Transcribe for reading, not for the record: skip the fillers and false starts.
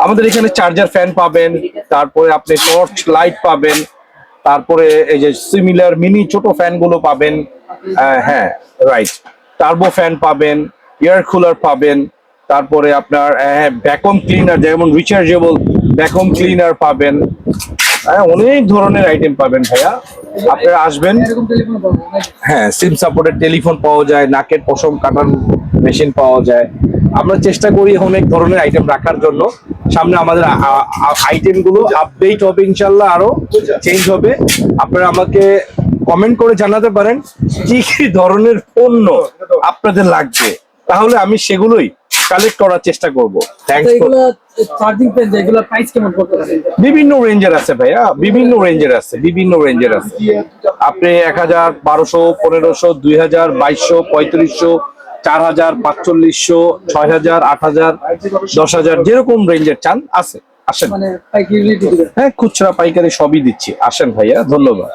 আমাদের এখানে charger fan পাবেন, তারপরে আপনি টর্চ লাইট পাবেন, তারপরে এই যে সিমিলার মিনি ছোট ফ্যান গুলো পাবেন, হ্যাঁ রাইট, টার্বো ফ্যান পাবেন, এয়ার কুলার পাবেন, তারপরে আপনার ভ্যাকুয়াম ক্লিনার যেমন রিচার্জেবল ভ্যাকুয়াম ক্লিনার পাবেন, অনেক ধরনের আইটেম পাবেন ভাইয়া। আপনারা আসবেন। হ্যাঁ, সিম সাপোর্টেড টেলিফোন পাওয়া যায়, নাকের পশম কাটার মেশিন পাওয়া যায়। আমরা চেষ্টা করি অনেক ধরনের আইটেম রাখার জন্য। সামনে আমাদের আইটেম গুলো আপডেট হবে, ইনশাল্লাহ আরো চেঞ্জ হবে। আপনারা আমাকে কমেন্ট করে জানাতে পারেন কি কি ধরনের পণ্য আপনাদের লাগবে, তাহলে আমি সেগুলোই কালেক্ট করার চেষ্টা করব। থ্যাঙ্কস। বিভিন্ন রেঞ্জের আছে ভাইয়া, বিভিন্ন রেঞ্জের আছে, বিভিন্ন রেঞ্জের আছে। আপনি 1000, 1200, 1500, 2000, 2200, 3500, 4000, 4500, 6000, 8000, 10000, যেরকম রেঞ্জের চান আছে। আসেন। হ্যাঁ, খুচরা পাইকারি সবই দিচ্ছি, আসেন ভাইয়া, ধন্যবাদ।